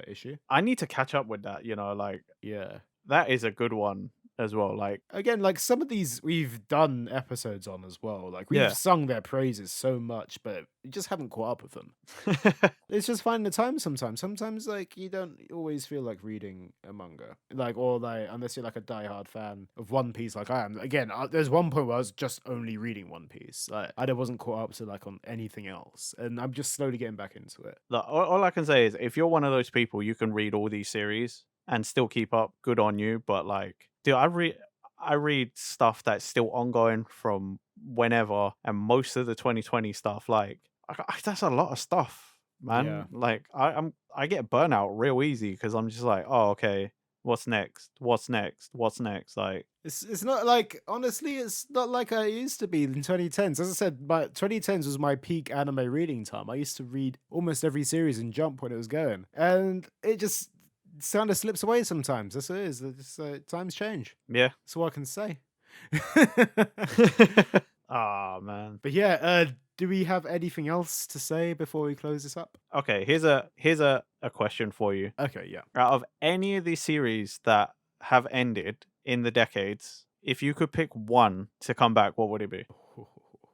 issue. I need to catch up with that. You know, like Yeah. that is a good one as well. Like, Again, like some of these we've done episodes on as well. Like we've yeah. sung their praises so much, but you just haven't caught up with them. It's just finding the time sometimes. Sometimes like you don't always feel like reading a manga. Like or like unless you're like a diehard fan of One Piece like I am. Again, there's one point where I was just only reading One Piece. Like I wasn't caught up to like on anything else. And I'm just slowly getting back into it. Look, all I can say is if you're one of those people, you can read all these series and still keep up. Good on you. But like, dude, I read stuff that's still ongoing from whenever, and most of the 2020 stuff. Like, that's a lot of stuff, man. Yeah. Like, I get burnout real easy because I'm just like, oh, okay, what's next? What's next? What's next? Like, It's not like honestly, it's not like I used to be in 2010s. As I said, my 2010s was my peak anime reading time. I used to read almost every series in Jump when it was going, and it just kind of slips away sometimes. That's what it is. It's, times change. yeah. That's all I can say. Ah, man. But yeah, do we have anything else to say before we close this up? Okay, here's a question for you. Okay, yeah. Out of any of these series that have ended in the decades, if you could pick one to come back, what would it be?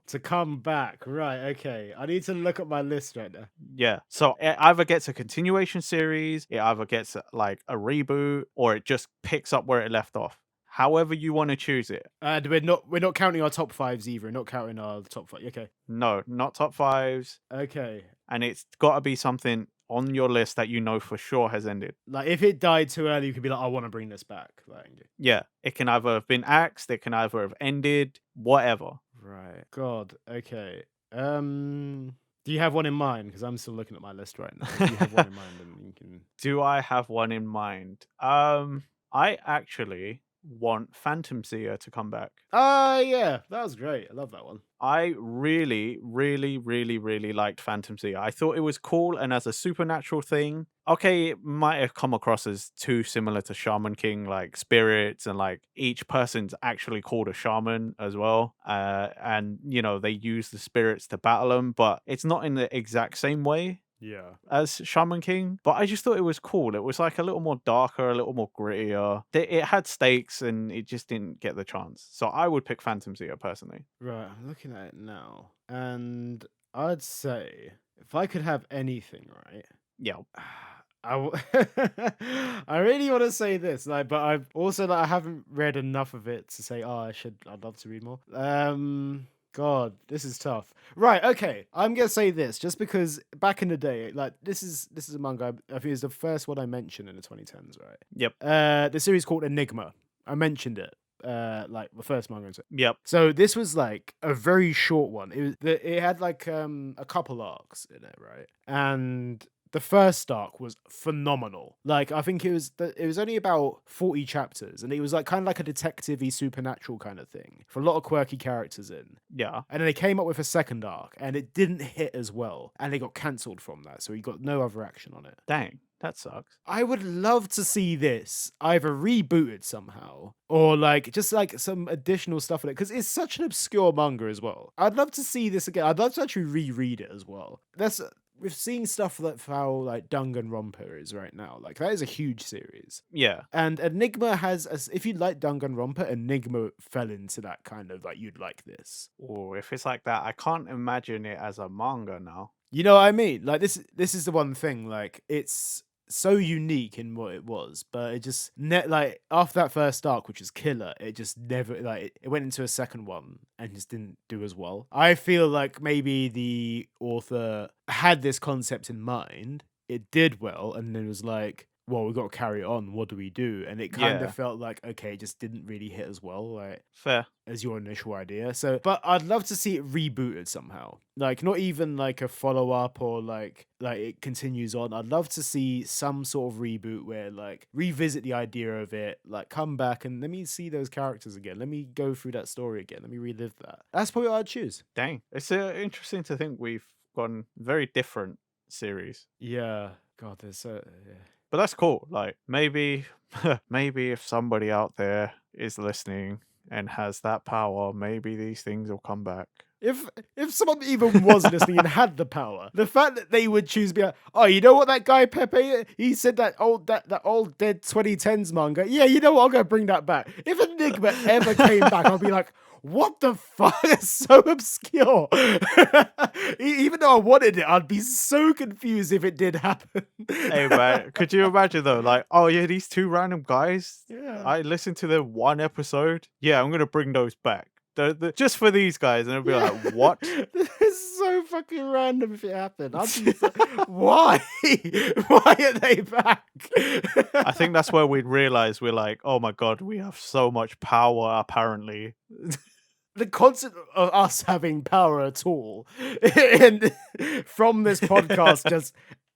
To come back, right? Okay, I need to look at my list right now. Yeah. So it either gets a continuation series, it either gets like a reboot, or it just picks up where it left off. However you want to choose it. And we're not counting our top fives either. We're not counting our top five. Okay. No, not top fives. Okay. And it's got to be something on your list that you know for sure has ended. Like if it died too early, you could be like, I want to bring this back. Like, yeah, it can either have been axed, it can either have ended, whatever. Right. God. Okay. Do you have one in mind? Because I'm still looking at my list right now. If you have one in mind, then you can. Do I have one in mind? I actually want Phantom Seer to come back. Yeah, that was great. I love that one. I really, really, really, really liked Phantom Seer. I thought it was cool, and as a supernatural thing, okay, it might have come across as too similar to Shaman King, like spirits, and like each person's actually called a shaman as well. And you know, they use the spirits to battle them, but it's not in the exact same way. Yeah. As Shaman King, but I just thought it was cool. It was like a little more darker, a little more grittier. It had stakes and it just didn't get the chance. So I would pick Phantom Seer personally. Right, I'm looking at it now, and I'd say if I could have anything, right? Yeah. I really want to say this, like, but I've also like I haven't read enough of it to say, oh, I'd love to read more. God, this is tough. Right, okay. I'm gonna say this just because back in the day, like this is a manga. I think it's the first one I mentioned in the 2010s, right? Yep. The series called Enigma. I mentioned it. Like the first manga. Yep. So this was like a very short one. It had like a couple arcs in it, right? And the first arc was phenomenal. Like I think it was only about 40 chapters, and it was like kind of like a detective-y supernatural kind of thing. For a lot of quirky characters in. Yeah. And then they came up with a second arc, and it didn't hit as well, and they got cancelled from that, so we got no other action on it. Dang. That sucks. I would love to see this either rebooted somehow or like just like some additional stuff in it because it's such an obscure manga as well. I'd love to see this again. I'd love to actually reread it as well. That's we're seeing stuff like how like Danganronpa is right now. Like that is a huge series. Yeah. And Enigma has, if you like Danganronpa, Enigma fell into that kind of like you'd like this. Or if it's like that, I can't imagine it as a manga now. You know what I mean? Like this is the one thing. Like it's so unique in what it was, but it just like after that first arc, which was killer, it just never like it went into a second one and just didn't do as well. I feel like maybe the author had this concept in mind, it did well, and then was like, well, we've got to carry it on. What do we do? And it kind Yeah. of felt like, okay, it just didn't really hit as well, like Fair. as your initial idea. So, but I'd love to see it rebooted somehow. Like not even like a follow up or like it continues on. I'd love to see some sort of reboot where like revisit the idea of it, like come back and let me see those characters again. Let me go through that story again. Let me relive that. That's probably what I'd choose. Dang. It's interesting to think we've gone very different series. Yeah. God, there's so yeah. But that's cool. Like maybe maybe if somebody out there is listening and has that power, maybe these things will come back. If someone even was listening and had the power, the fact that they would choose to be like, oh, you know what that guy Pepe, he said that old dead 2010s manga. Yeah, you know what? I'm gonna bring that back. If Enigma ever came back, I'll be like, what the fuck? It's so obscure. Even though I wanted it, I'd be so confused if it did happen. Hey man, could you imagine though? Like, oh yeah, these two random guys. Yeah. I listened to their one episode. Yeah, I'm gonna bring those back. Just for these guys, and it'll be like, what? It's so fucking random if it happened. I'd be so, why? Why are they back? I think that's where we'd realize we're like, oh my god, we have so much power apparently. The concept of us having power at all and from this podcast just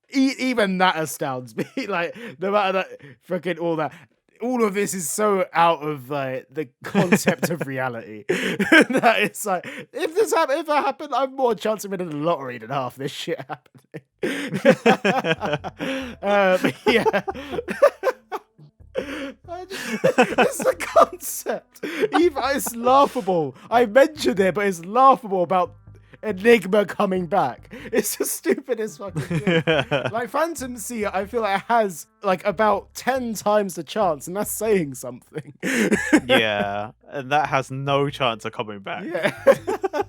even that astounds me. Like no matter that freaking all of this is so out of like the concept of reality that it's like if that happened, I've more chance of winning the lottery than half this shit happening. Yeah. It's the concept. Even it's laughable. I mentioned it, but it's laughable about Enigma coming back. It's the stupidest fucking thing. Like Phantom Sea, I feel like it has like about 10 times the chance, and that's saying something. Yeah, and that has no chance of coming back. Yeah.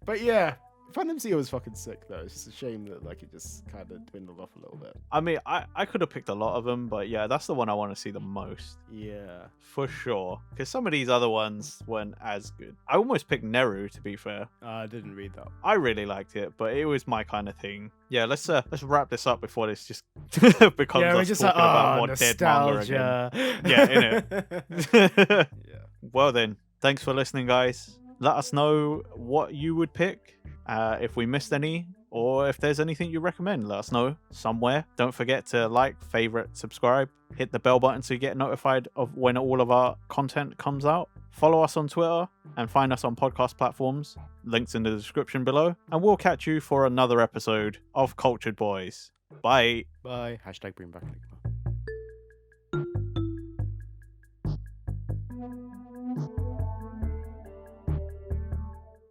But yeah. Phantom Sea was fucking sick though. It's just a shame that like it just kind of dwindled off a little bit. I mean, I could have picked a lot of them, but yeah, that's the one I want to see the most. Yeah. For sure. Because some of these other ones weren't as good. I almost picked Neru, to be fair. I didn't read that. I really liked it, but it was my kind of thing. Yeah, let's wrap this up before this just becomes Yeah, we're us just talking like, about more dead manga again. nostalgia. Yeah, innit? Yeah. Well then, thanks for listening, guys. Let us know what you would pick. If we missed any, or if there's anything you recommend, let us know somewhere. Don't forget to like, favorite, subscribe, hit the bell button so you get notified of when all of our content comes out. Follow us on Twitter and find us on podcast platforms. Links in the description below. And we'll catch you for another episode of Cultured Boys. Bye. Bye. Hashtag bring back Enigma.